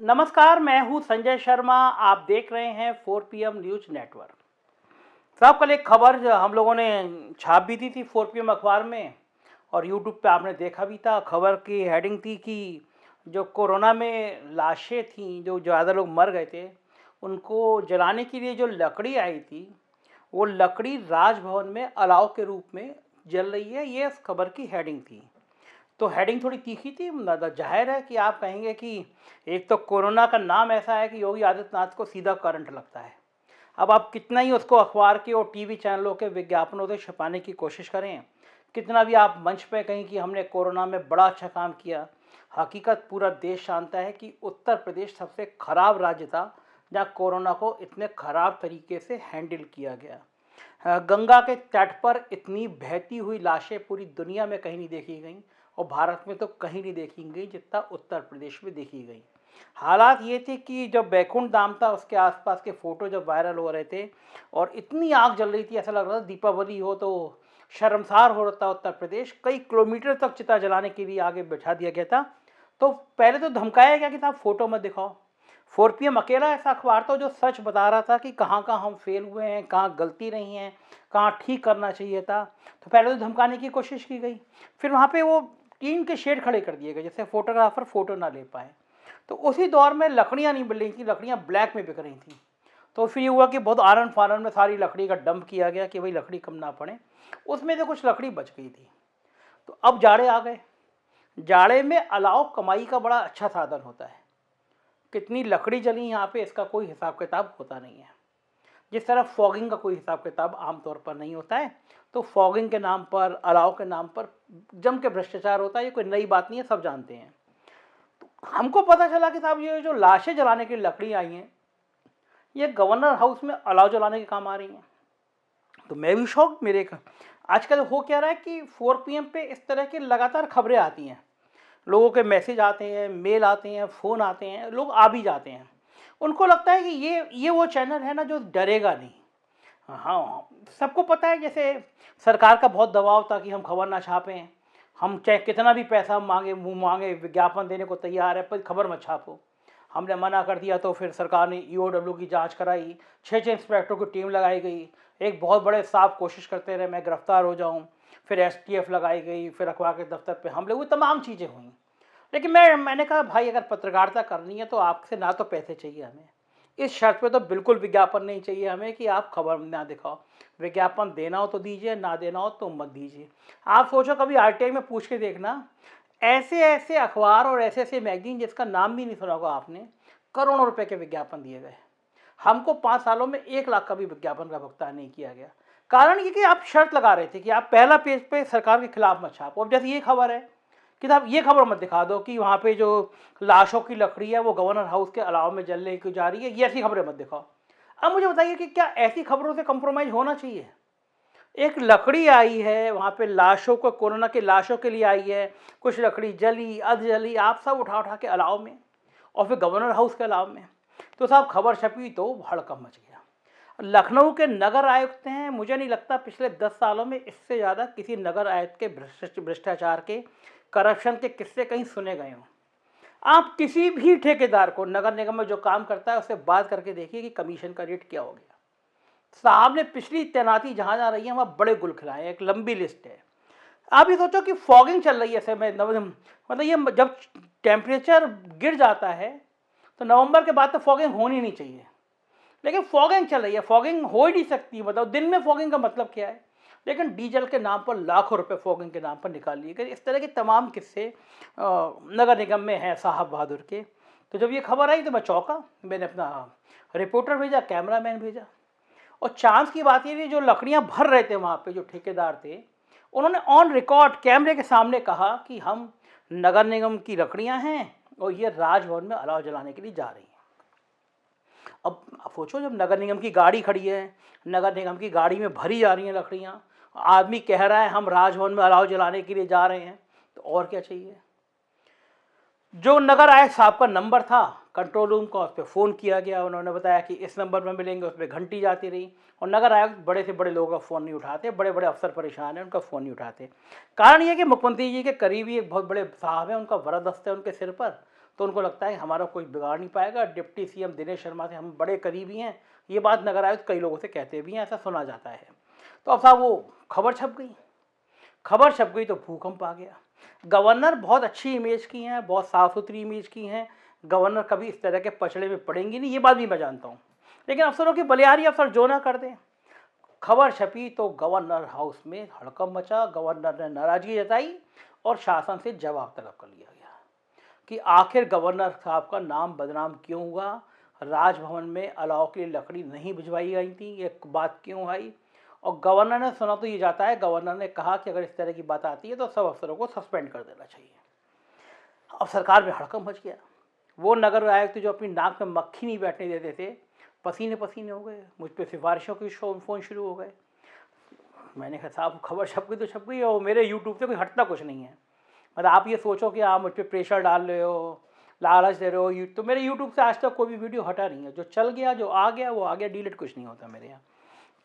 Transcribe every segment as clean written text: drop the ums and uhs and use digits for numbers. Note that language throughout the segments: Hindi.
नमस्कार, मैं हूं संजय शर्मा। आप देख रहे हैं 4 PM न्यूज नेटवर्क। साहब, कल एक खबर जो हम लोगों ने छाप भी दी थी 4 PM अखबार में और यूट्यूब पे आपने देखा भी था। खबर की हेडिंग थी कि जो कोरोना में लाशें थीं, जो ज़्यादा लोग मर गए थे, उनको जलाने के लिए जो लकड़ी आई थी, वो लकड़ी राजभवन में अलाव के रूप में जल रही है। ये इस खबर की हेडिंग थी। तो हेडिंग थोड़ी तीखी थी। जाहिर है कि आप कहेंगे कि एक तो कोरोना का नाम ऐसा है कि योगी आदित्यनाथ को सीधा करंट लगता है। अब आप कितना ही उसको अखबार के और टीवी चैनलों के विज्ञापनों से छुपाने की कोशिश करें, कितना भी आप मंच पे कहें कि हमने कोरोना में बड़ा अच्छा काम किया, हकीकत पूरा देश जानता है कि उत्तर प्रदेश सबसे खराब राज्य था जहाँ कोरोना को इतने खराब तरीके से हैंडल किया गया। गंगा के तट पर इतनी बहती हुई लाशें पूरी दुनिया में कहीं नहीं देखी गई और भारत में तो कहीं नहीं देखी गई जितना उत्तर प्रदेश में देखी गई। हालात ये थे कि जब बैकुंठ धाम था उसके आसपास के फ़ोटो जब वायरल हो रहे थे और इतनी आग जल रही थी, ऐसा लग रहा था दीपावली हो तो शर्मसार हो रहा था उत्तर प्रदेश। कई किलोमीटर तक चिता जलाने के लिए आगे बिठा दिया गया था। तो पहले तो धमकाया गया कि साहब फ़ोटो मत दिखाओ। 4 PM अकेला ऐसा अखबार था जो सच बता रहा था कि कहाँ कहाँ हम फेल हुए हैं, कहाँ गलती रही हैं, कहाँ ठीक करना चाहिए था। तो पहले तो धमकाने की कोशिश की गई, फिर वहाँ पे वो टीन के शेड खड़े कर दिए गए जिससे फोटोग्राफर फ़ोटो ना ले पाए। तो उसी दौर में लकड़ियाँ नहीं मिल रही थी, लकड़ियाँ ब्लैक में बिक रही थी। तो फिर ये हुआ कि बहुत आरन फारन में सारी लकड़ी का डंप किया गया कि भाई लकड़ी कम ना पड़े। उसमें से कुछ लकड़ी बच गई थी। तो अब जाड़े आ गए। जाड़े में अलाव कमाई का बड़ा अच्छा साधन होता है। कितनी लकड़ी जली यहाँ पे इसका कोई हिसाब किताब होता नहीं है। जिस तरह फॉगिंग का कोई हिसाब किताब आमतौर पर नहीं होता है, तो फॉगिंग के नाम पर, अलाव के नाम पर जम के भ्रष्टाचार होता है। ये कोई नई बात नहीं है, सब जानते हैं। तो हमको पता चला कि साहब ये जो लाशें जलाने की लकड़ी आई हैं, ये गवर्नर हाउस में अलाव जलाने के काम आ रही हैं। तो मैं भी शौक, मेरे आजकल हो क्या रहा है कि 4 PM पे इस तरह की लगातार खबरें आती हैं। लोगों के मैसेज आते हैं, मेल आते हैं, फ़ोन आते हैं, लोग आ भी जाते हैं। उनको लगता है कि ये वो चैनल है ना जो डरेगा नहीं। हाँ, सबको पता है जैसे सरकार का बहुत दबाव था कि हम खबर ना छापें, हम चाहे कितना भी पैसा मांगे, मुँह मांगे, विज्ञापन देने को तैयार है, पर खबर मत छापो। हमने मना कर दिया तो फिर सरकार ने ईओडब्ल्यू की जांच कराई, 6 इंस्पेक्टरों की टीम लगाई गई। एक बहुत बड़े साहब कोशिश करते रहे मैं गिरफ्तार हो जाऊं, फिर एसटीएफ लगाई गई, फिर अखबार के दफ्तर पे हमले हुए, तमाम चीज़ें हुई। लेकिन मैंने कहा भाई अगर पत्रकारिता करनी है तो आपसे ना तो पैसे चाहिए हमें, इस शर्त पे तो बिल्कुल विज्ञापन नहीं चाहिए हमें कि आप खबर ना दिखाओ। विज्ञापन देना हो तो दीजिए, ना देना हो तो मत दीजिए। आप सोचो कभी आरटीआई में पूछ के देखना, ऐसे ऐसे अखबार और ऐसे ऐसे मैगजीन जिसका नाम भी नहीं सुना होगा आपने, करोड़ों रुपए के विज्ञापन दिए गए। हमको 5 सालों में 1 लाख का भी विज्ञापन का भुगतान नहीं किया गया। कारण ये कि आप शर्त लगा रहे थे कि आप पहला पेज पे सरकार के खिलाफ मत छापो। अब जैसे ये खबर है कि साहब ये खबर मत दिखा दो कि वहाँ पे जो लाशों की लकड़ी है वो गवर्नर हाउस के अलाव में जलने की जा रही है, ये ऐसी खबरें मत दिखाओ। अब मुझे बताइए कि क्या ऐसी खबरों से कंप्रोमाइज़ होना चाहिए? एक लकड़ी आई है वहाँ पे लाशों को, कोरोना की लाशों के लिए आई है, कुछ लकड़ी जली, अध जली, आप सब उठा उठा के अलाव में, और फिर गवर्नर हाउस के अलाव में। तो साहब खबर छपी तो हड़कंप मच गया। लखनऊ के नगर आयुक्त हैं, मुझे नहीं लगता पिछले 10 सालों में इससे ज़्यादा किसी नगर आयुक्त के भ्रष्टाचार के, करप्शन के किस्से कहीं सुने गए हों। आप किसी भी ठेकेदार को नगर निगम में जो काम करता है उससे बात करके देखिए कि कमीशन का रेट क्या हो गया। साहब ने पिछली तैनाती जहाँ जहाँ रही है वहाँ बड़े गुल खिलाए हैं, एक लंबी लिस्ट है। आप ये सोचो कि फॉगिंग चल रही है समय, मतलब ये जब टेम्परेचर गिर जाता है तो नवंबर के बाद तो फॉगिंग होनी नहीं चाहिए, लेकिन फॉगिंग चल रही है। फॉगिंग हो ही नहीं सकती, मतलब दिन में फॉगिंग का मतलब क्या है? लेकिन डीजल के नाम पर लाखों रुपए फॉगिंग के नाम पर निकाल लिए गए। इस तरह के तमाम किस्से नगर निगम में हैं साहब बहादुर के। तो जब ये खबर आई तो मैं चौंका। मैंने अपना रिपोर्टर भेजा, कैमरामैन भेजा, और चांस की बात ये थी जो लकड़ियां भर रहे थे वहाँ पे जो ठेकेदार थे, उन्होंने ऑन रिकॉर्ड कैमरे के सामने कहा कि हम नगर निगम की लकड़ियां हैं और ये राजभवन में अलाव जलाने के लिए जा रही हैं। अब सोचो जब नगर निगम की गाड़ी खड़ी है, नगर निगम की गाड़ी में भरी जा रही हैं लकड़ियाँ, आदमी कह रहा है हम राजभवन में अलाव जलाने के लिए जा रहे हैं, तो और क्या चाहिए? जो नगर आयुक्त साहब का नंबर था कंट्रोल रूम का, उस पर फ़ोन किया गया, उन्होंने बताया कि इस नंबर पर मिलेंगे, उस पर घंटी जाती रही, और नगर आयुक्त बड़े से बड़े लोगों का फ़ोन नहीं उठाते, बड़े बड़े अफसर परेशान हैं, उनका फ़ोन नहीं उठाते। कारण ये कि मुख्यमंत्री जी के करीबी एक बहुत बड़े साहब हैं, उनका वरदस्त है उनके सिर पर, तो उनको लगता है हमारा कोई बिगाड़ नहीं पाएगा, डिप्टी सीएम दिनेश शर्मा से हम बड़े करीबी हैं। ये बात नगर आयुक्त कई लोगों से कहते भी हैं, ऐसा सुना जाता है। तो अब साहब वो खबर छप गई तो भूकंप आ गया। गवर्नर बहुत अच्छी इमेज की हैं, बहुत साफ़ सुथरी इमेज की हैं, गवर्नर कभी इस तरह के पचड़े में पड़ेंगी नहीं, ये बात भी मैं जानता हूँ। लेकिन अफसरों की बलिहारी अफसर जो ना कर दें। खबर छपी तो गवर्नर हाउस में हड़कंप मचा, गवर्नर ने नाराजगी जताई और शासन से जवाब तलब कर लिया गया कि आखिर गवर्नर साहब का नाम बदनाम क्यों हुआ, राजभवन में अलाव के लिए लकड़ी नहीं भिजवाई गई थी, ये बात क्यों आई। और गवर्नर ने सुना तो ये जाता है, गवर्नर ने कहा कि अगर इस तरह की बात आती है तो सब अफसरों को सस्पेंड कर देना चाहिए। अब सरकार में हड़कंप मच गया। वो नगर आयुक्त जो अपनी नाक में मक्खी नहीं बैठने देते थे, पसीने पसीने हो गए, मुझ पर सिफारिशों के फ़ोन शुरू हो गए। मैंने कहा साहब खबर छप गई तो छप गई, और मेरे यूट्यूब से कोई हटता कुछ नहीं है। मतलब आप ये सोचो कि आप मुझ पर प्रेशर डाल रहे हो, लालच दे रहे हो, तो मेरे यूट्यूब से आज तक कोई भी वीडियो हटा नहीं है। जो चल गया, जो आ गया वो आ गया, डिलीट कुछ नहीं होता मेरे यहाँ।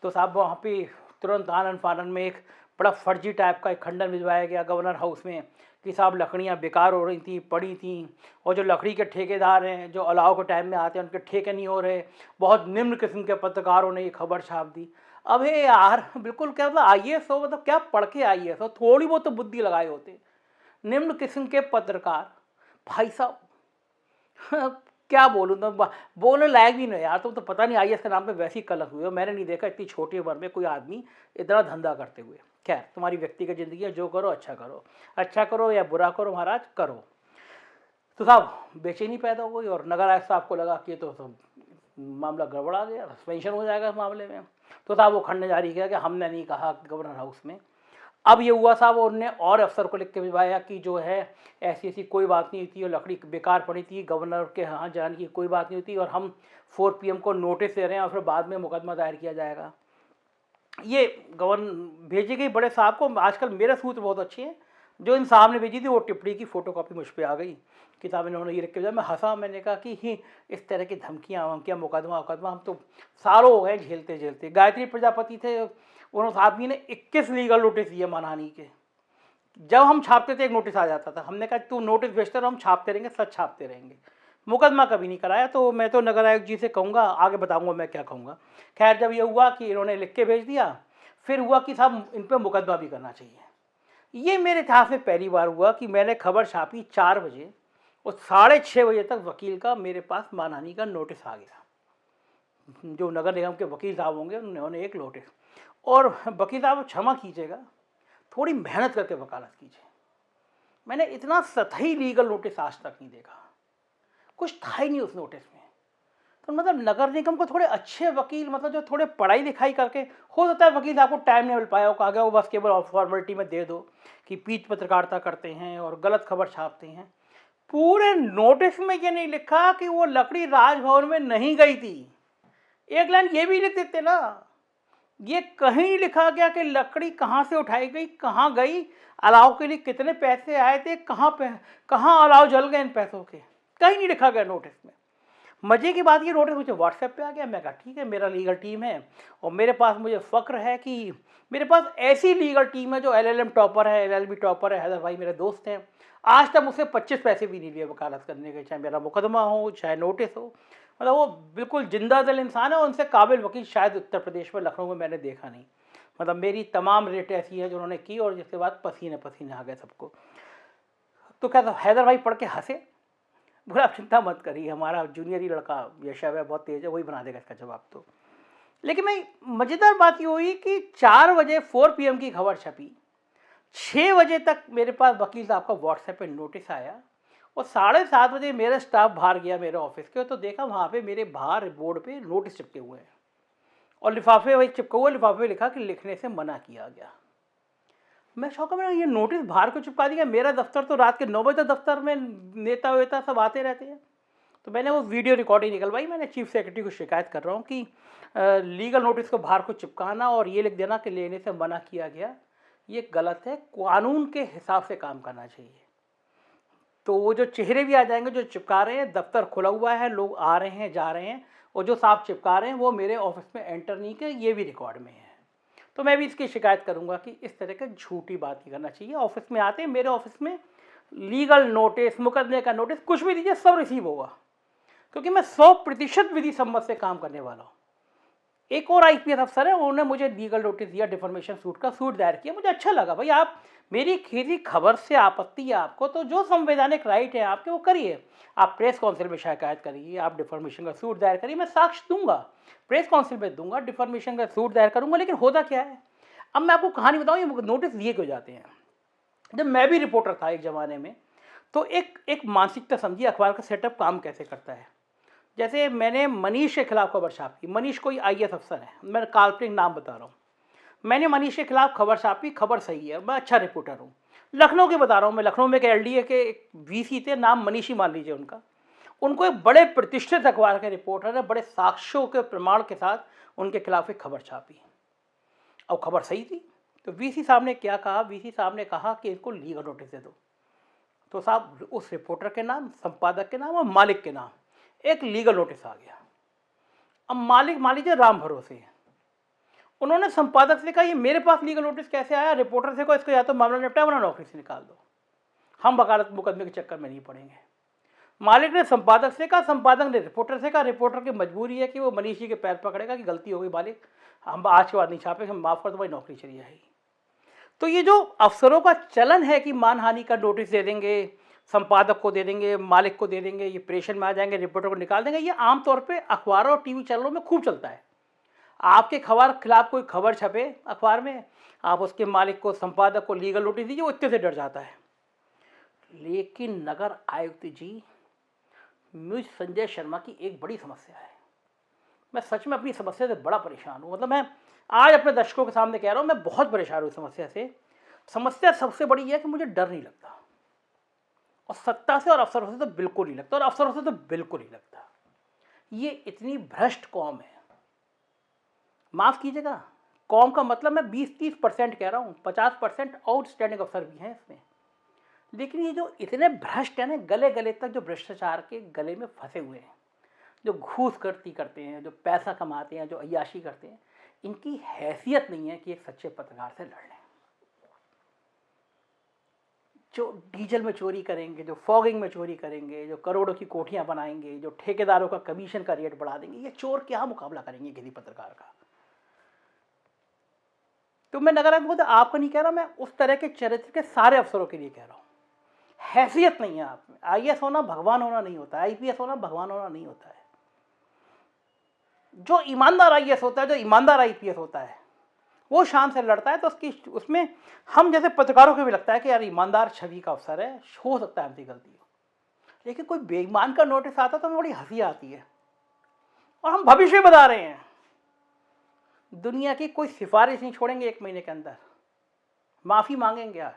तो साहब वहाँ पे तुरंत आनन फानन में एक बड़ा फर्जी टाइप का एक खंडन भिजवाया गया गवर्नर हाउस में कि साहब लकड़ियाँ बेकार हो रही थी, पड़ी थी, और जो लकड़ी के ठेकेदार हैं जो अलाव के टाइम में आते हैं उनके ठेके नहीं हो रहे। बहुत निम्न किस्म के पत्रकारों ने ये खबर छाप दी। अब हे यार, बिल्कुल क्या मतलब IAS हो, मतलब क्या पढ़ के IAS हो, थोड़ी बहुत तो बुद्धि लगाए होते। निम्न किस्म के पत्रकार, भाई साहब क्या बोलूँ, तो बोलने लायक भी नहीं यार। तुम तो पता नहीं IAS के नाम पे वैसी कलंक हुई हो। मैंने नहीं देखा इतनी छोटी उम्र में कोई आदमी इतना धंधा करते हुए। खैर, तुम्हारी व्यक्तिगत ज़िंदगी है, जो करो अच्छा करो या बुरा करो महाराज, करो। तो साहब बेचैनी पैदा हो गई और नगर आयुक्त साहब को लगा कि तो मामला गड़बड़ा गया, सस्पेंशन हो जाएगा इस मामले में। तो साहब वो खंड जारी किया कि हमने नहीं कहा गवर्नर हाउस में। अब ये हुआ साहब, उन्होंने और अफसर को लिख के भिजवाया कि जो है ऐसी कोई बात नहीं थी और लकड़ी बेकार पड़ी थी, गवर्नर के यहाँ जाने की कोई बात नहीं होती, और हम 4 PM को नोटिस दे रहे हैं और फिर बाद में मुकदमा दायर किया जाएगा। ये गवर्नर भेजी गई बड़े साहब को। आजकल मेरे सूत्र बहुत अच्छे हैं, जो इन साहब ने भेजी थी वो टिप्पणी की फ़ोटोकॉपी मुझ पर आ गई। किताब इन्होंने ये लिख के भेजा। मैं हंसा, मैंने कहा कि ही इस तरह की धमकियाँ वमकियाँ, मुकदमा हम तो सालों हो गए झेलते। गायत्री प्रजापति थे, उन्होंने आदमी ने 21 लीगल नोटिस दिए मानहानि के। जब हम छापते थे एक नोटिस आ जाता था, हमने कहा तू नोटिस भेजते रहो, हम छापते रहेंगे, सच छापते रहेंगे। मुकदमा कभी नहीं कराया। तो मैं तो नगर आयुक्त जी से कहूँगा, आगे बताऊँगा मैं क्या कहूँगा। खैर, जब ये हुआ कि इन्होंने लिख के भेज दिया, फिर हुआ कि साहब इन पर मुकदमा भी करना चाहिए। ये मेरे इतिहास में पहली बार हुआ कि मैंने खबर छापी 4 बजे और 6:30 बजे तक वकील का मेरे पास मानहानि का नोटिस आ गया। जो नगर निगम के वकील साहब होंगे उन्होंने एक नोटिस। और वकील साहब क्षमा कीजिएगा, थोड़ी मेहनत करके वकालत कीजिए। मैंने इतना सतही लीगल नोटिस आज तक नहीं देखा, कुछ था ही नहीं उस नोटिस में। तो मतलब नगर निगम को थोड़े अच्छे वकील, मतलब जो थोड़े पढ़ाई लिखाई करके, हो सकता है वकील साहब को टाइम नहीं मिल पाया हो, कहा गया वो बस केवल फॉर्मेलिटी में दे दो कि पीठ पत्रकारिता करते हैं और गलत खबर छापते हैं। पूरे नोटिस में ये नहीं लिखा कि वो लकड़ी राजभवन में नहीं गई थी। एक लाइन ये भी लिख देते ना, ये कहीं नहीं लिखा गया कि लकड़ी कहाँ से उठाई गई, कहाँ गई, अलाव के लिए कितने पैसे आए थे, कहाँ अलाव जल गए इन पैसों के, कहीं नहीं लिखा गया नोटिस में। मजे की बात ये नोटिस मुझे व्हाट्सएप पे आ गया। मैं कहा ठीक है, मेरा लीगल टीम है और मेरे पास मुझे फ़ख्र है कि मेरे पास ऐसी लीगल टीम है जो LLM टॉपर है, LLB टॉपर है। हैदर भाई मेरे दोस्त हैं, आज तक मुझसे 25 पैसे भी नहीं लिए वकालत करने के, चाहे मेरा मुकदमा हो चाहे नोटिस हो। मतलब वो बिल्कुल जिंदा दिल इंसान है, उनसे काबिल वकील शायद उत्तर प्रदेश में, लखनऊ में मैंने देखा नहीं। मतलब मेरी तमाम रेट ऐसी है जो उन्होंने की और जिसके बाद पसीने पसीने आ गए सबको। तो क्या हैदर भाई पढ़ के हंसे, बोला आप चिंता मत करिए, हमारा जूनियर ही लड़का यशव है, बहुत तेज है, वही बना देगा इसका जवाब। तो लेकिन मैं मज़ेदार बात ये हुई कि 4 बजे 4 PM की खबर छपी, 6 बजे तक मेरे पास वकील साहब का व्हाट्सएप पे नोटिस आया और 7:30 बजे मेरा स्टाफ बाहर गया मेरे ऑफिस के, तो देखा वहाँ पे मेरे बाहर बोर्ड पे नोटिस चिपके हुए हैं और लिफाफे वही चिपका हुआ, लिफाफे में लिखा कि लिखने से मना किया गया। मैं शौका, मैंने ये नोटिस बाहर को चिपका दिया। मेरा दफ्तर तो रात के 9 बजे तक दफ्तर में नेता वेता सब आते रहते हैं। तो मैंने वो वीडियो रिकॉर्डिंग निकलवाई, मैंने चीफ सेक्रेटरी को शिकायत कर रहा हूँ कि लीगल नोटिस को बाहर को चिपकाना और ये लिख देना कि लेने से मना किया गया, ये गलत है, कानून के हिसाब से काम करना चाहिए। तो वो जो चेहरे भी आ जाएंगे जो चिपका रहे हैं, दफ्तर खुला हुआ है, लोग आ रहे हैं जा रहे हैं, और जो साहब चिपका रहे हैं वो मेरे ऑफिस में एंटर नहीं किए, ये भी रिकॉर्ड में है। तो मैं भी इसकी शिकायत करूंगा कि इस तरह का झूठी बात नहीं करना चाहिए। ऑफिस में आते हैं, मेरे ऑफिस में लीगल नोटिस, मुकदमे का नोटिस, कुछ भी दीजिए सब रिसीव होगा, क्योंकि मैं 100% विधि सम्मत से काम करने वाला हूँ। एक और आईपीएस अफसर है, उन्होंने मुझे लीगल नोटिस दिया, डिफॉर्मेशन सूट का सूट दायर किया। मुझे अच्छा लगा, भाई आप मेरी किसी खबर से आपत्ति है आपको तो जो संवैधानिक राइट है आपके वो करिए। आप प्रेस काउंसिल में शिकायत करिए, आप डिफॉर्मेशन का सूट दायर करिए, मैं साक्ष्य दूंगा, प्रेस काउंसिल में दूंगा, डिफॉर्मेशन का सूट दायर करूंगा। लेकिन होता क्या है, अब मैं आपको कहानी बताऊँ, ये नोटिस दिए क्यों जाते हैं। जब मैं भी रिपोर्टर था एक ज़माने में, तो एक मानसिकता समझिए अखबार का सेटअप काम कैसे करता है। जैसे मैंने मनीष के खिलाफ खबर छापी, मनीष कोई आईएएस अफसर है, मैं काल्पनिक नाम बता रहा हूँ, मैंने मनीष के खिलाफ खबर छापी, खबर सही है, मैं अच्छा रिपोर्टर हूँ, लखनऊ के बता रहा हूँ मैं, लखनऊ में एक एलडीए के एक वीसी थे, नाम मनीष ही मान लीजिए उनका, उनको एक बड़े प्रतिष्ठित अखबार के रिपोर्टर ने बड़े साक्ष्यों के प्रमाण के साथ उनके खिलाफ एक खबर छापी, और खबर सही थी। तो वीसी साहब ने क्या कहा, वीसी साहब ने कहा कि इसको लीगल नोटिस दे दो। तो साहब उस रिपोर्टर के नाम, संपादक के नाम और मालिक के नाम एक लीगल नोटिस आ गया। अब मालिक मान लीजिए राम भरोसे, उन्होंने संपादक से कहा ये मेरे पास लीगल नोटिस कैसे आया, रिपोर्टर से कहो इसको या तो मामला निपटाए वरना नौकरी से निकाल दो, हम वकालत मुकदमे के चक्कर में नहीं पड़ेंगे। मालिक ने संपादक से कहा, संपादक ने रिपोर्टर से कहा, रिपोर्टर की मजबूरी है कि वो मनीष जी के पैर पकड़ेगा कि गलती हो गई मालिक, हम आज के बाद नहीं छापेंगे, हम माफ़ कर दो भाई, नौकरी चली जाएगी। तो ये जो अफसरों का चलन है कि मानहानि का नोटिस दे देंगे, संपादक को दे देंगे, मालिक को दे देंगे, ये प्रेशर में आ जाएंगे, रिपोर्टर को निकाल देंगे, ये आमतौर पे अखबारों और टीवी चैनलों में खूब चलता है। आपके खिलाफ कोई खबर छपे अखबार में, आप उसके मालिक को, संपादक को लीगल नोटिस दीजिए, वो इतने से डर जाता है। लेकिन नगर आयुक्त जी, मुझ संजय शर्मा की एक बड़ी समस्या है, मैं सच में अपनी समस्या से बड़ा परेशान हूँ। मतलब मैं आज अपने दर्शकों के सामने कह रहा हूँ, मैं बहुत परेशान हूँ समस्या से। समस्या सबसे बड़ी है कि मुझे डर नहीं लगता, और सत्ता से और अफसरों से तो बिल्कुल नहीं लगता, और अफसरों से तो बिल्कुल नहीं लगता। ये इतनी भ्रष्ट कौम है, माफ़ कीजिएगा, कौम का मतलब मैं 20-30% कह रहा हूँ, 50% आउटस्टैंडिंग अफसर भी हैं इसमें। लेकिन ये जो इतने भ्रष्ट हैं ना, गले गले तक जो भ्रष्टाचार के गले में फंसे हुए हैं, जो घूस करते हैं, जो पैसा कमाते हैं, जो अय्याशी करते हैं, इनकी हैसियत नहीं है कि एक सच्चे पत्रकार से लड़ लें। जो डीजल में चोरी करेंगे, जो फॉगिंग में चोरी करेंगे, जो करोड़ों की कोठियां बनाएंगे, जो ठेकेदारों का कमीशन का रेट बढ़ा देंगे, ये चोर क्या मुकाबला करेंगे किसी पत्रकार का। तो मैं नगर आयुक्त आपको नहीं कह रहा, मैं उस तरह के चरित्र के सारे अफसरों के लिए कह रहा हूँ। हैसियत नहीं है आप में। आईएएस होना भगवान होना नहीं होता है, आईपीएस होना भगवान होना नहीं होता है। जो ईमानदार आईएएस होता है, जो ईमानदार आईपीएस होता है, वो शान से लड़ता है, तो उसमें हम जैसे पत्रकारों को भी लगता है कि यार ईमानदार छवि का अफसर है, हो सकता है हमसे गलती हो। लेकिन कोई बेईमान का नोटिस आता तो हमें बड़ी हंसी आती है, और हम भविष्य बता रहे हैं। दुनिया की कोई सिफारिश नहीं छोड़ेंगे 1 महीने के अंदर, माफ़ी मांगेंगे यार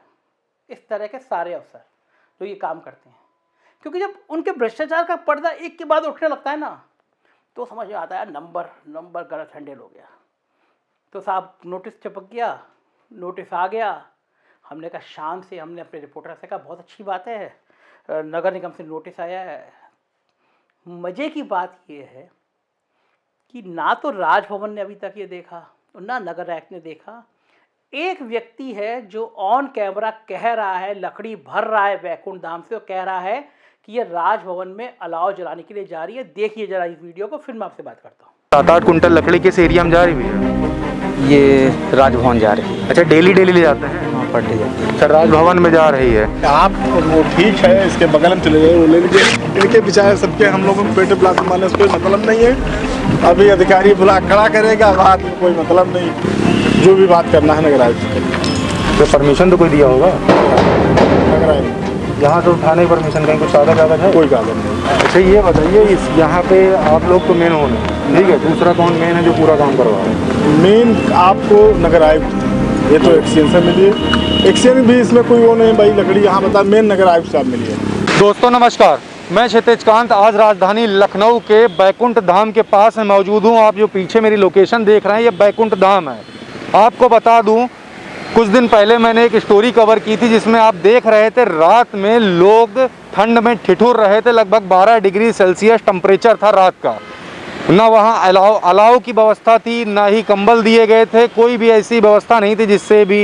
इस तरह के सारे अफसर जो ये काम करते हैं। क्योंकि जब उनके भ्रष्टाचार का पर्दा एक के बाद उठने लगता है ना, तो समझ में आता है नंबर गलत हैंडल हो गया। तो साहब नोटिस चिपक गया, नोटिस आ गया, हमने कहा शाम से, हमने अपने रिपोर्टर से कहा बहुत अच्छी बात है, नगर निगम से नोटिस आया है। मज़े की बात यह है कि ना तो राजभवन ने अभी तक ये देखा और ना नगर आयुक्त ने देखा। एक व्यक्ति है जो ऑन कैमरा कह रहा है, लकड़ी भर रहा है वैकुंठ धाम से, और कह रहा है कि ये राजभवन में अलाव जलाने के लिए जा रही है। देखिए जरा इस वीडियो को, फिर मैं आपसे बात करता हूँ। 7-8 कुंटल लकड़ी किस एरिया में जा रही है? ये राजभवन जा रही है। अच्छा, डेली ले जाते हैं? हाँ, पर डे जाती है। अच्छा, राजभवन में जा रही है। आप वो ठीक है, इसके बगल में चले जाइए, वो ले लीजिए। इनके बेचारे सबके हम लोगों को पेटे प्लाट मारने से कोई मतलब नहीं है। अभी अधिकारी बुला खड़ा करेगा, बात में कोई मतलब नहीं। जो भी बात करना है नगर आयुक्त तो परमिशन तो कोई दिया होगा नगर आयुक्त, यहाँ तो थाने की परमिशन कहीं कुछ कागज है? कोई कागज नहीं। अच्छा, ये बताइए, इस यहाँ पे आप लोग तो मेन हो नहीं, ठीक है, दूसरा कौन मेन है जो पूरा काम करवा रहा है? मेन आपको नगर आयुक्त, ये तो एक्सचेंज से मिली है। एक्सचेंज भी इसमें कोई वो नहीं भाई, लकड़ी यहाँ बता, मेन नगर आयुक्त साहब मिली है। दोस्तों नमस्कार, मैं क्षितिज कांत आज राजधानी लखनऊ के बैकुंठ धाम के पास में मौजूद हूँ। आप जो पीछे मेरी लोकेशन देख रहे हैं, ये बैकुंठ धाम है। आपको बता दूँ, कुछ दिन पहले मैंने एक स्टोरी कवर की थी जिसमें आप देख रहे थे रात में लोग ठंड में ठिठुर रहे थे। लगभग 12 डिग्री सेल्सियस टेम्परेचर था रात का। ना वहाँ अलाव की व्यवस्था थी, ना ही कंबल दिए गए थे, कोई भी ऐसी व्यवस्था नहीं थी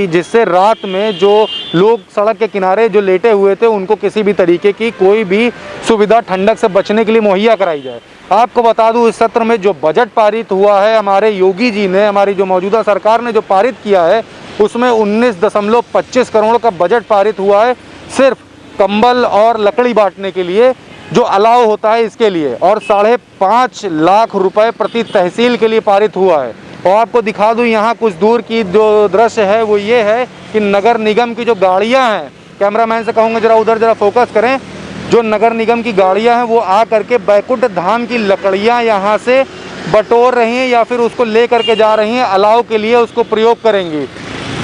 जिससे रात में जो लोग सड़क के किनारे जो लेटे हुए थे उनको किसी भी तरीके की कोई भी सुविधा ठंडक से बचने के लिए मुहैया कराई जाए। आपको बता दूं, इस सत्र में जो बजट पारित हुआ है हमारे योगी जी ने, हमारी जो मौजूदा सरकार ने जो पारित किया है, उसमें 19.25 करोड़ का बजट पारित हुआ है सिर्फ कंबल और लकड़ी बांटने के लिए, जो अलाव होता है इसके लिए, और 5.5 लाख रुपए प्रति तहसील के लिए पारित हुआ है। और आपको दिखा दूं, यहाँ कुछ दूर की जो दृश्य है वो ये है कि नगर निगम की जो गाड़ियाँ हैं, कैमरामैन से कहूँगा जरा उधर जरा फोकस करें, जो नगर निगम की गाड़ियाँ हैं वो आ करके बैकुंठ धाम की लकड़ियाँ यहाँ से बटोर रही हैं या फिर उसको ले करके जा रही हैं, अलाव के लिए उसको प्रयोग करेंगी।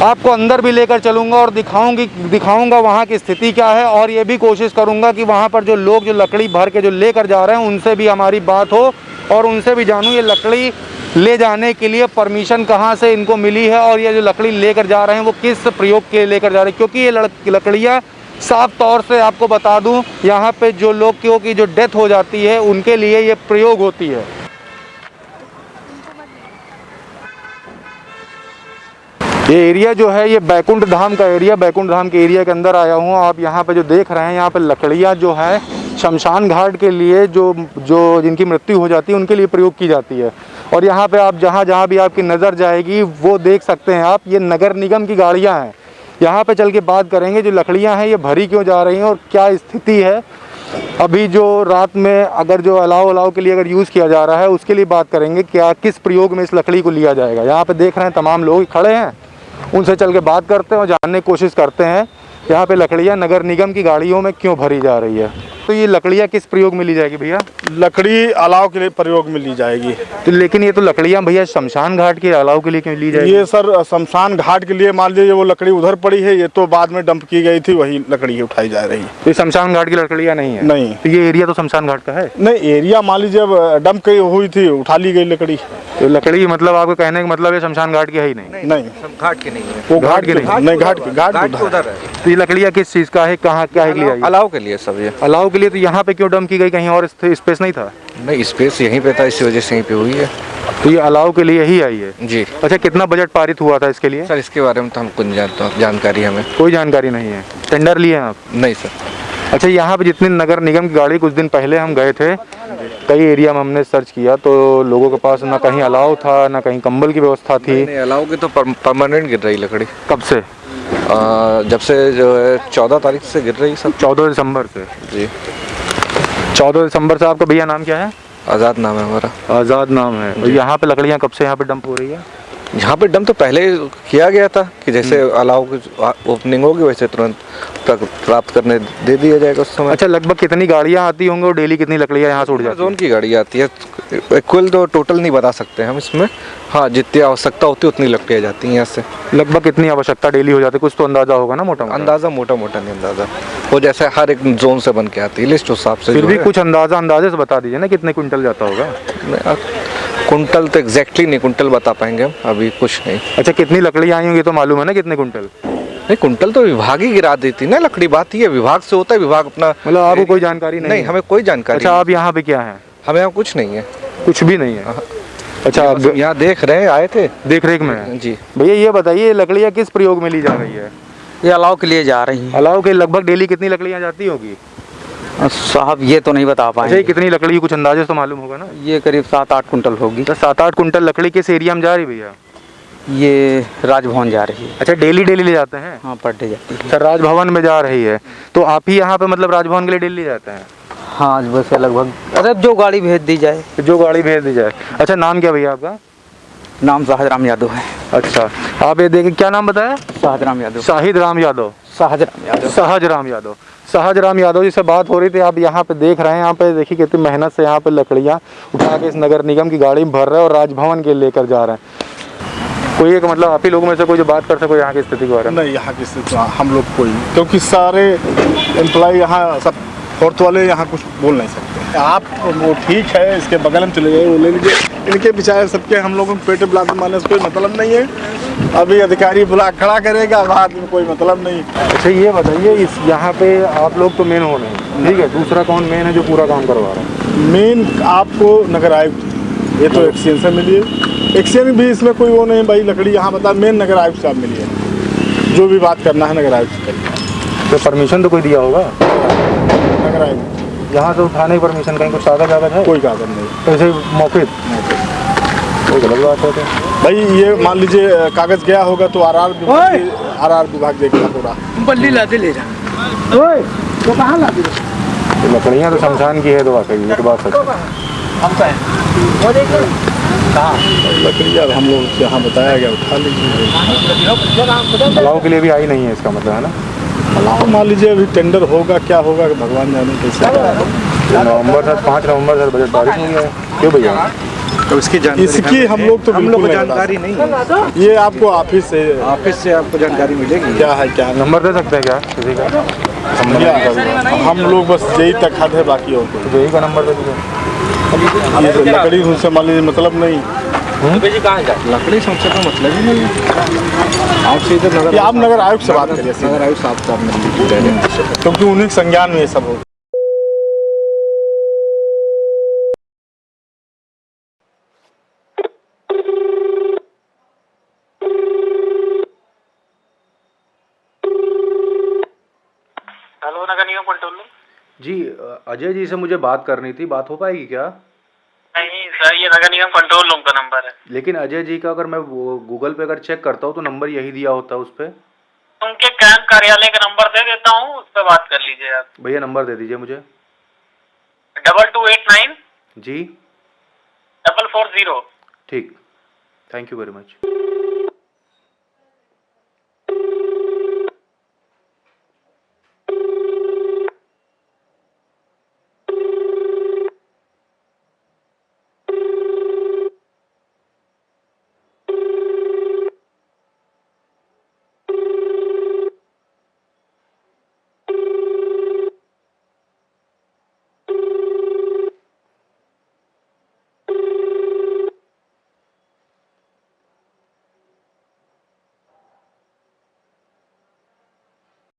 आपको अंदर भी लेकर चलूँगा और दिखाऊंगा वहाँ की स्थिति क्या है, और ये भी कोशिश करूँगा कि वहाँ पर जो लोग जो लकड़ी भर के जो लेकर जा रहे हैं उनसे भी हमारी बात हो और उनसे भी जानूँ ये लकड़ी ले जाने के लिए परमिशन कहाँ से इनको मिली है, और ये जो लकड़ी लेकर जा रहे हैं वो किस प्रयोग के लिए लेकर जा रहे हैं, क्योंकि ये लकड़ियाँ साफ तौर से आपको बता दूं, यहाँ पे जो लोग की जो डेथ हो जाती है उनके लिए ये प्रयोग होती है। ये एरिया जो है ये बैकुंठ धाम का एरिया, बैकुंठ धाम के एरिया के अंदर आया हूँ। आप यहाँ पे जो देख रहे हैं, यहाँ पे लकड़ियाँ जो है शमशान घाट के लिए जो जिनकी मृत्यु हो जाती है उनके लिए प्रयोग की जाती है। और यहाँ पे आप जहाँ भी आपकी नज़र जाएगी वो देख सकते हैं आप, ये नगर निगम की गाड़ियाँ हैं। यहाँ पे चल के बात करेंगे जो लकड़ियाँ हैं ये भरी क्यों जा रही हैं और क्या स्थिति है। अभी जो रात में अगर जो अलाव के लिए अगर यूज़ किया जा रहा है उसके लिए बात करेंगे, क्या किस प्रयोग में इस लकड़ी को लिया जाएगा। यहाँ पे देख रहे हैं तमाम लोग खड़े हैं, उनसे चल के बात करते हैं और जानने की कोशिश करते हैं यहाँ पे लकड़ियाँ नगर निगम की गाड़ियों में क्यों भरी जा रही है। तो ये लकड़ियाँ किस प्रयोग में ली जाएगी भैया? लकड़ी अलाव के लिए प्रयोग में ली जाएगी। तो लेकिन ये तो लकड़ियाँ भैया शमशान घाट के अलाव के लिए क्यों ली जाएगी? ये सर शमशान घाट के लिए, मान लीजिए वो लकड़ी उधर पड़ी है, ये तो बाद में डंप की गई थी, वही लकड़ी उठाई जा रही है। तो शमशान घाट की लकड़ियाँ नहीं है? नहीं। तो ये एरिया तो शमशान घाट का है? नहीं, एरिया मान लीजिए डंप की हुई थी, उठा ली गई लकड़ी। तो लकड़ी मतलब आपको कहने का मतलब है शमशान घाट की है ही नहीं? नहीं, घाट की नहीं है, वो घाट की नहीं, घाट उधर है। तो ये लकड़ियाँ किस चीज़ का है, कहाँ क्या है लिया? अलाव के लिए सब, ये अलाव के लिए। तो यहाँ पे क्यों डंप की गई, कहीं और स्पेस नहीं था? नहीं, स्पेस यहीं पे था, इसी वजह से यहीं पे हुई है। तो ये अलाव के लिए ही आई है जी। अच्छा, कितना बजट पारित हुआ था इसके लिए? सर इसके बारे में तो हम कुछ जानकारी हमें कोई जानकारी नहीं है। टेंडर लिए हैं आप? नहीं सर। अच्छा, यहाँ पे जितनी नगर निगम की गाड़ी, कुछ दिन पहले हम गए थे, कई एरिया में हमने सर्च किया तो लोगों के पास ना कहीं अलाव था ना कहीं कंबल की व्यवस्था थी। नहीं, अलाव की तो परमानेंट गिर रही लकड़ी। कब से? जब से जो है 14 तारीख से गिर रही सब। 14 दिसंबर से? जी, 14 दिसंबर से। आपका भैया नाम क्या है? आज़ाद नाम है हमारा। आज़ाद नाम है। और यहाँ पे लकड़ियाँ कब से यहाँ पे डंप हो रही है? यहाँ पे डंप तो पहले किया गया था कि जैसे अलाव की ओपनिंग होगी वैसे तुरंत प्राप्त करने दे दिया जाएगा उस समय। अच्छा, लगभग कितनी गाड़ियाँ आती होंगी और डेली कितनी लकड़ियाँ यहाँ से उड़ जाती हैं? जोन की गाड़ी आती है, इक्वल तो टोटल नहीं बता सकते हम इसमें। हाँ, जितनी आवश्यकता होती है उतनी लकड़ियाँ जाती हैं यहाँ से। लगभग कितनी आवश्यकता डेली हो जाती है, कुछ तो अंदाजा होगा ना? मोटा अंदाज़ा मोटा नहीं अंदाज़ा, वो जैसे हर एक जोन से बन के आती है लिस्ट, उस हिसाब से। फिर भी कुछ अंदाजे से बता दीजिए ना, कितने क्विंटल जाता होगा? कुंटल तो एग्जैक्टली नहीं कुंटल बता पाएंगे हम, अभी कुछ नहीं। अच्छा, कितनी लकड़ियाँ आई होंगी तो मालूम है ना कितने कुंटल? नहीं, कुंटल तो विभाग ही गिरा देती ना लकड़ी, बात ही है विभाग से होता है, विभाग अपना। मतलब आपको कोई जानकारी नहीं? नहीं, हमें कोई जानकारी। अच्छा, आप यहाँ पे क्या है? हमें यहाँ कुछ नहीं है। कुछ भी नहीं है? अच्छा, आप यहाँ देख रहे हैं, आए थे देख रेख में? जी। भैया ये बताइए, लकड़ियाँ किस प्रयोग में ली जा रही है? ये अलाव के लिए जा रही हैं। अलाव के लगभग डेली कितनी लकड़ियाँ जाती होगी साहब? ये तो नहीं बता अच्छा, पाएंगे। ये कितनी लकड़ी, कुछ अंदाजे तो मालूम होगा ना? ये करीब 7-8 कुंटल होगी। तो 7-8 कुंटल लकड़ी किस एरिया में जा रही भैया? ये राजभवन जा रही है। अच्छा, डेली ले जाते हैं? हाँ, पर डे जाती है। सर, राजभवन में जा रही है तो आप ही यहाँ पे मतलब राजभवन के लिए डेली जाते हैं? हाँ, वैसे लगभग, अरे जो गाड़ी भेज दी जाए। जो गाड़ी भेज दी जाए। अच्छा, नाम क्या भैया आपका? नाम शाहजराम यादव है। अच्छा, आप ये देखिए, क्या नाम बताया? शाहजराम यादव। शाहिद राम यादव? शाहजराम यादव। सहजराम यादव जी से बात हो रही थी। आप यहाँ पे देख रहे हैं, यहाँ पे देखिए कितनी मेहनत से यहाँ पे लकड़ियाँ उठा के इस नगर निगम की गाड़ी में भर रहे हैं और राजभवन के लेकर जा रहे हैं। कोई एक मतलब आप ही लोगों में से कोई जो बात कर सको यहाँ की स्थिति के बारे में? नहीं, यहाँ की स्थिति हम लोग कोई, क्योंकि सारे एम्प्लॉय यहाँ सब फोर्थ वाले यहाँ कुछ बोल नहीं सकते। आप वो ठीक है, इसके बगल में चले जाए, वो ले लीजिए। इनके बेचारे सबके हम लोगों को पेट ब्लाक मारने से कोई मतलब नहीं है। अभी अधिकारी बुला खड़ा करेगा, बाद में कोई मतलब नहीं। अच्छा, ये बताइए, इस यहाँ पे आप लोग तो मेन हो नहीं, ठीक है, दूसरा कौन मेन है जो पूरा काम करवा रहा है? मेन आपको नगर आयुक्त, ये तो एक्सचेंज से मिली है। एक्सचेंज भी इसमें कोई वो नहीं भाई, लकड़ी यहाँ बता मेन नगर आयुक्त साहब मिली है, जो भी बात करना है नगर आयुक्त से करना है। तो परमिशन तो कोई दिया होगा नगर आयुक्त यहाँ से उठाने की परमिशन, कहीं कुछ कागज वागज है? कोई कागज नहीं। तो ऐसे मौके कोई गलत बात है तो भाई ये मान लीजिए कागज गया होगा तो आर विभाग देखेगा पूरा। बल्ली लाते ले जा। तो कहाँ ला दी? तो लकड़ियाँ तो शमशान की है, तो वाकई ये तो बात सच है। हमका है वो देख लो कहाँ लकड़ी यार हम लोग यहाँ बताया गया उठा लीजिए। अलाव के लिए भी आई नहीं है इसका मतलब, है ना? अलाव मान लीजिए अभी टेंडर होगा क्या होगा भगवान जाने कैसे। नवंबर सर 5 नवंबर सर बजट पारित हो गया है। क्यों भैया? तो इसकी इसकी हम लोग तो हम लोग को बिल्कुल जानकारी नहीं है। ये आपको ऑफिस से आपको जानकारी मिलेगी। क्या है क्या नहीं। नंबर दे सकते हैं क्या किसी का? हम लोग बस यही तक हद है, बाकी और कोई तो यही का नंबर दे दीजिए। ये तो लकड़ी उनसे मान लीजिए मतलब नहीं। लकड़ी समस्या का मतलब ही नहीं है। आपसे इधर नगर आप नगर आयुक्त से बात करिए, नगर आयुक्त साहब मिल क्योंकि उन्हीं के संज्ञान में ये सब हो। हेलो नगर निगम कंट्रोल रूम। जी अजय जी से मुझे बात करनी थी, बात हो पाएगी क्या? नहीं सर, ये नगर निगम कंट्रोल रूम का नंबर है। लेकिन अजय जी का अगर मैं गूगल पे अगर चेक करता हूँ तो नंबर यही दिया होता है उस पर। उनके कैंप कार्यालय का नंबर दे देता हूँ, उस पर बात कर लीजिए आप। भैया नंबर दे दीजिए मुझे। 2289 जी 440। ठीक, थैंक यू वेरी मच।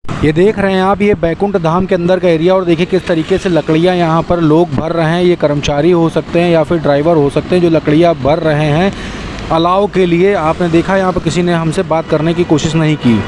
ये देख रहे हैं आप, ये बैकुंठ धाम के अंदर का एरिया, और देखिए किस तरीके से लकड़ियाँ यहाँ पर लोग भर रहे हैं। ये कर्मचारी हो सकते हैं या फिर ड्राइवर हो सकते हैं जो लकड़ियाँ भर रहे हैं अलाव के लिए। आपने देखा यहाँ पर किसी ने हमसे बात करने की कोशिश नहीं की।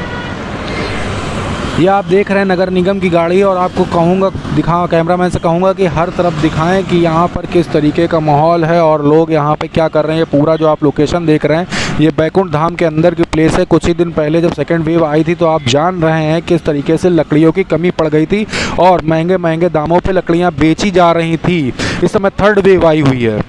ये आप देख रहे हैं नगर निगम की गाड़ी, और आपको कहूँगा कैमरामैन से कहूँगा कि हर तरफ दिखाएं कि यहाँ पर किस तरीके का माहौल है और लोग यहाँ पे क्या कर रहे हैं। ये पूरा जो आप लोकेशन देख रहे हैं ये बैकुंठ धाम के अंदर की प्लेस है। कुछ ही दिन पहले जब सेकेंड वेव आई थी तो आप जान रहे हैं किस तरीके से लकड़ियों की कमी पड़ गई थी और महंगे महंगे दामों पर लकड़ियाँ बेची जा रही थी। इस समय थर्ड वेव आई हुई है।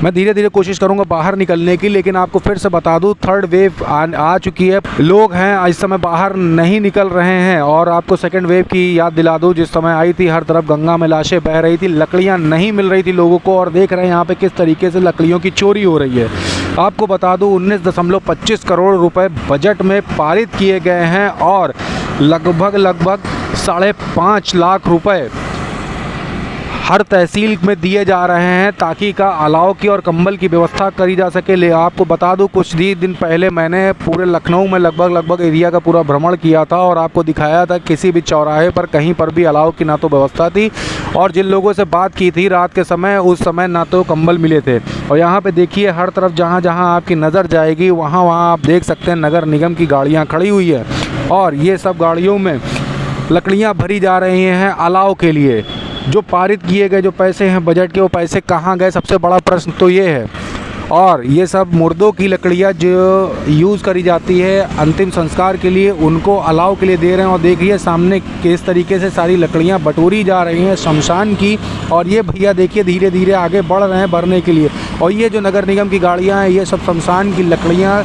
मैं धीरे धीरे कोशिश करूंगा बाहर निकलने की, लेकिन आपको फिर से बता दूं थर्ड वेव आ चुकी है। लोग हैं इस समय बाहर नहीं निकल रहे हैं। और आपको सेकंड वेव की याद दिला दूं, जिस समय आई थी हर तरफ गंगा में लाशें बह रही थी, लकड़ियां नहीं मिल रही थी लोगों को। और देख रहे हैं यहाँ पे किस तरीके से लकड़ियों की चोरी हो रही है। आपको बता दूँ 19.25 करोड़ रुपये बजट में पारित किए गए हैं और लगभग 5.5 लाख रुपये हर तहसील में दिए जा रहे हैं ताकि का अलाव की और कंबल की व्यवस्था करी जा सके। ले आपको बता दूं कुछ ही दिन पहले मैंने पूरे लखनऊ में लगभग एरिया का पूरा भ्रमण किया था और आपको दिखाया था किसी भी चौराहे पर कहीं पर भी अलाव की ना तो व्यवस्था थी, और जिन लोगों से बात की थी रात के समय उस समय ना तो कंबल मिले थे। और यहाँ पर देखिए हर तरफ जहाँ जहाँ आपकी नज़र जाएगी वहाँ आप देख सकते हैं नगर निगम की गाड़ियाँ खड़ी हुई है और ये सब गाड़ियों में लकड़ियाँ भरी जा रही हैं अलाव के लिए। जो पारित किए गए जो पैसे हैं बजट के, वो पैसे कहाँ गए, सबसे बड़ा प्रश्न तो ये है। और ये सब मुर्दों की लकड़ियाँ जो यूज़ करी जाती है अंतिम संस्कार के लिए, उनको अलाव के लिए दे रहे हैं। और देखिए सामने किस तरीके से सारी लकड़ियाँ बटोरी जा रही हैं शमशान की। और ये भैया देखिए धीरे धीरे आगे बढ़ रहे हैं भरने के लिए। और ये जो नगर निगम की गाड़ियाँ हैं ये सब शमशान की लकड़ियाँ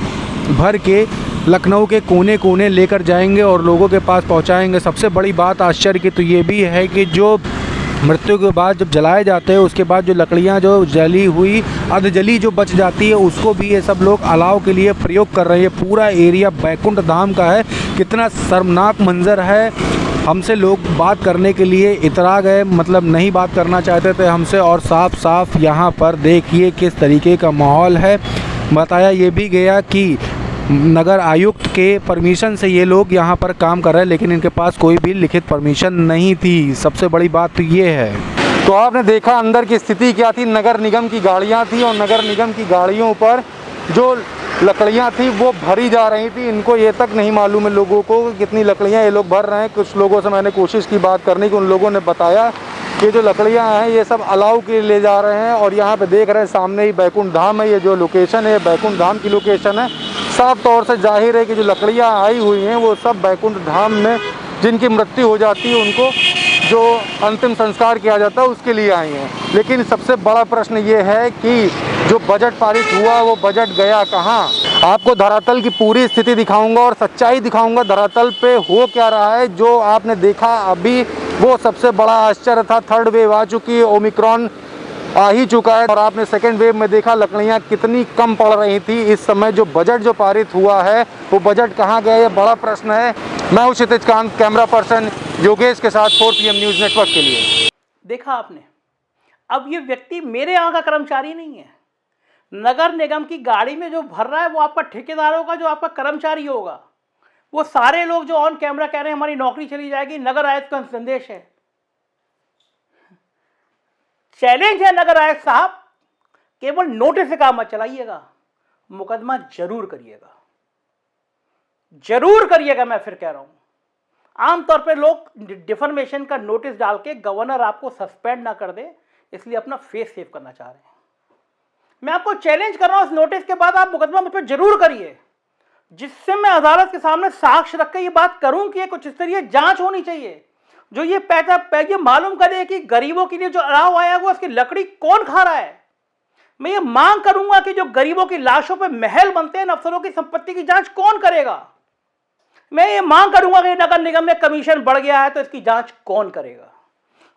भर के लखनऊ के कोने कोने लेकर जाएंगे और लोगों के पास पहुँचाएँगे। सबसे बड़ी बात आश्चर्य की तो ये भी है कि जो मृत्यु के बाद जब जलाए जाते हैं उसके बाद जो लकड़ियां जो जली हुई अधजली जो बच जाती है उसको भी ये सब लोग अलाव के लिए प्रयोग कर रहे हैं। पूरा एरिया बैकुंठ धाम का है। कितना शर्मनाक मंजर है। हमसे लोग बात करने के लिए इतरा गए, मतलब नहीं बात करना चाहते थे हमसे। और साफ साफ यहाँ पर देखिए किस तरीके का माहौल है। बताया ये भी गया कि नगर आयुक्त के परमिशन से ये लोग यहाँ पर काम कर रहे हैं, लेकिन इनके पास कोई भी लिखित परमिशन नहीं थी। सबसे बड़ी बात तो ये है। तो आपने देखा अंदर की स्थिति क्या थी। नगर निगम की गाड़ियां थी और नगर निगम की गाड़ियों पर जो लकड़ियां थी वो भरी जा रही थी। इनको ये तक नहीं मालूम है लोगों को कि कितनी लकड़ियां ये लोग भर रहे हैं। कुछ लोगों से मैंने कोशिश की बात करने की, उन लोगों ने बताया कि जो लकड़ियां हैं ये सब अलाव के लिए ले जा रहे हैं। और यहाँ पे देख रहे हैं सामने ही बैकुंठ धाम है। ये जो लोकेशन है बैकुंठ धाम की लोकेशन है। साफ तौर से जाहिर है कि जो लकड़ियाँ आई हुई हैं वो सब बैकुंठ धाम में जिनकी मृत्यु हो जाती है उनको जो अंतिम संस्कार किया जाता है उसके लिए आई हैं। लेकिन सबसे बड़ा प्रश्न ये है कि जो बजट पारित हुआ वो बजट गया कहाँ। आपको धरातल की पूरी स्थिति दिखाऊंगा और सच्चाई दिखाऊंगा धरातल पे हो क्या रहा है। जो आपने देखा अभी वो सबसे बड़ा आश्चर्य था। थर्ड वेव आ चुकी है, ओमिक्रॉन आ ही चुका है और आपने सेकेंड वेव में देखा लकड़ियाँ कितनी कम पड़ रही थी। इस समय जो बजट जो पारित हुआ है वो बजट कहाँ गया, ये बड़ा प्रश्न है। मैं हूं क्षितिज कांत, कैमरा पर्सन योगेश के साथ 4 PM न्यूज़ नेटवर्क के लिए। देखा आपने, अब ये व्यक्ति मेरे यहाँ का कर्मचारी नहीं है। नगर निगम की गाड़ी में जो भर रहा है वो आपका ठेकेदार होगा, जो आपका कर्मचारी होगा। वो सारे लोग जो ऑन कैमरा कह रहे हैं हमारी नौकरी चली जाएगी, नगर आयुक्त का संदेश है। चैलेंज है नगर आयुक्त साहब, केवल नोटिस से काम मत चलाइएगा, मुकदमा जरूर करिएगा, जरूर करिएगा। मैं फिर कह रहा हूं, आमतौर पे लोग डिफर्मेशन का नोटिस डाल के गवर्नर आपको सस्पेंड ना कर दे इसलिए अपना फेस सेव करना चाह रहे हैं। मैं आपको चैलेंज कर रहा हूं, इस नोटिस के बाद आप मुकदमा मुझ पर जरूर करिए, जिससे मैं अदालत के सामने साक्ष्य रख के ये बात करूं कि कुछ इस तरह जांच होनी चाहिए। जो ये पैसा मालूम करे कि गरीबों के लिए जो अलाव आया हुआ उसकी लकड़ी कौन खा रहा है। मैं ये मांग करूंगा कि जो गरीबों की लाशों पे महल बनते हैं, अफसरों की संपत्ति की जांच कौन करेगा। मैं ये मांग करूंगा कि नगर निगम में कमीशन बढ़ गया है तो इसकी जांच कौन करेगा।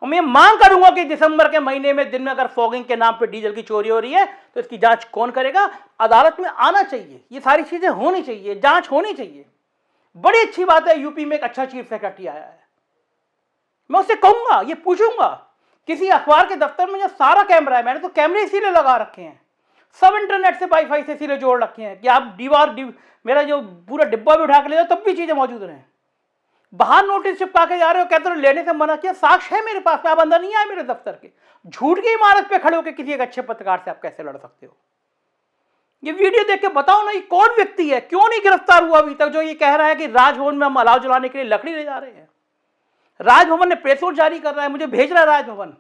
और मैं मांग करूंगा कि दिसंबर के महीने में दिन में अगर फॉगिंग के नाम पे डीजल की चोरी हो रही है तो इसकी जांच कौन करेगा। अदालत में आना चाहिए, ये सारी चीजें होनी चाहिए, जांच होनी चाहिए। बड़ी अच्छी बात है यूपी में एक अच्छा चीफ सेक्रेटरी आया है। मैं उससे कहूंगा, ये पूछूंगा किसी अखबार के दफ्तर में जो सारा कैमरा है, मैंने तो कैमरे इसीलिए लगा रखे हैं, सब इंटरनेट से वाईफाई से इसीलिए जोड़ रखे हैं कि आप मेरा जो पूरा डिब्बा भी उठा के ले जाओ तब भी चीजें मौजूद रहें। बाहर नोटिस चिपका के जा रहे हो, कहते हो लेने से मना किया, साक्ष्य है मेरे पास में, आप अंदर नहीं आए मेरे दफ्तर के। झूठ की इमारत पे खड़े होकर किसी एक अच्छे पत्रकार से आप कैसे लड़ सकते हो। ये वीडियो देख के बताओ ना, ये कौन व्यक्ति है, क्यों नहीं गिरफ्तार हुआ अभी तक, जो ये कह रहा है कि राजभवन में हम अलाव जलाने के लिए लकड़ी ले जा रहे हैं। राजभवन ने प्रेस नोट जारी कर रहा है, मुझे भेज रहा है राजभवन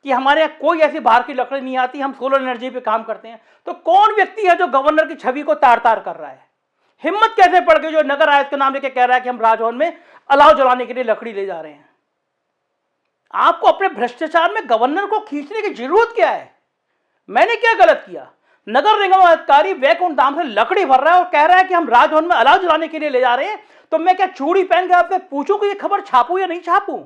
कि हमारे यहाँ कोई ऐसी बाहर की लकड़ी नहीं आती, हम सोलर एनर्जी पे काम करते हैं। तो कौन व्यक्ति है जो गवर्नर की छवि को तार तार कर रहा है। हिम्मत कैसे पड़ गई जो नगर आयुक्त के नाम लेके कह रहा है कि हम राजभवन में अलाव जलाने के लिए लकड़ी ले जा रहे हैं। आपको अपने भ्रष्टाचार में गवर्नर को खींचने की जरूरत क्या है। मैंने क्या गलत किया। नगर निगम अधिकारी बैकुंठ धाम से लकड़ी भर रहा है और कह रहा है कि हम राजभवन में अलाव जलाने के लिए ले जा रहे हैं, तो मैं क्या चूड़ी पहन के आपसे पूछूं कि ये खबर छापूं या नहीं छापूं,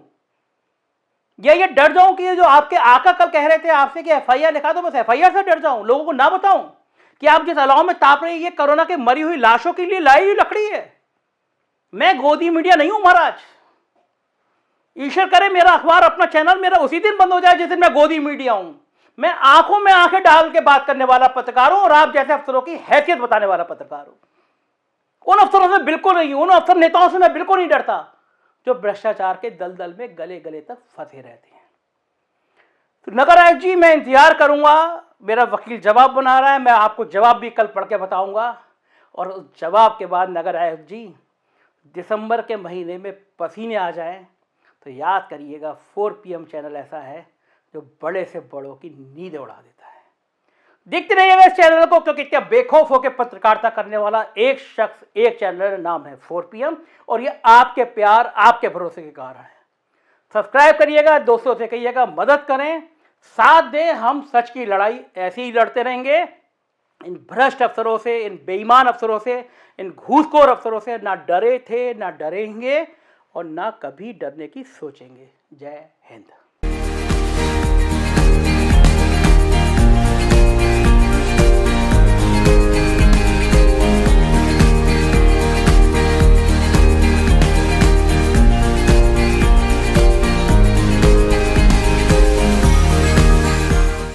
या ये डर जाऊं कि ये जो आपके आका कल कह रहे थे आपसे कि FIR लिखा दो, बस FIR से डर जाऊं, लोगों को ना बताऊं कि आप जिस अलाव में ताप रहे ये कोरोना के मरी हुई लाशों के लिए लाई हुई लकड़ी है। मैं गोदी मीडिया नहीं हूं महाराज। ईश्वर करे मेरा अखबार अपना चैनल मेरा उसी दिन बंद हो जाए जिस दिन मैं गोदी मीडिया हूं। मैं आंखों में आंखें डाल के बात करने वाला पत्रकार हूं और आप जैसे अफसरों की हैसियत बताने वाला पत्रकार हूं। उन अफसरों से बिल्कुल नहीं, उन अफसर नेताओं से मैं बिल्कुल नहीं डरता जो भ्रष्टाचार के दलदल में गले गले तक फंसे रहते हैं। तो नगर आयुक्त जी, मैं इंतजार करूंगा, मेरा वकील जवाब बना रहा है, मैं आपको जवाब भी कल पढ़ के बताऊंगा। और उस जवाब के बाद नगर आयुक्त जी दिसंबर के महीने में पसीने आ जाएं तो याद करिएगा 4 PM चैनल ऐसा है जो बड़े से बड़ों की नींद उड़ा देता है। देखते रहिएगा इस चैनल को, क्योंकि क्या बेखौफ होकर पत्रकारिता करने वाला एक शख्स, एक चैनल नाम है 4 PM, और ये आपके प्यार आपके भरोसे के कारण है। सब्सक्राइब करिएगा, दोस्तों से कहिएगा मदद करें, साथ दें, हम सच की लड़ाई ऐसे ही लड़ते रहेंगे। इन भ्रष्ट अफसरों से, इन बेईमान अफसरों से, इन घूसखोर अफसरों से ना डरे थे, ना डरेंगे और ना कभी डरने की सोचेंगे। जय हिंद।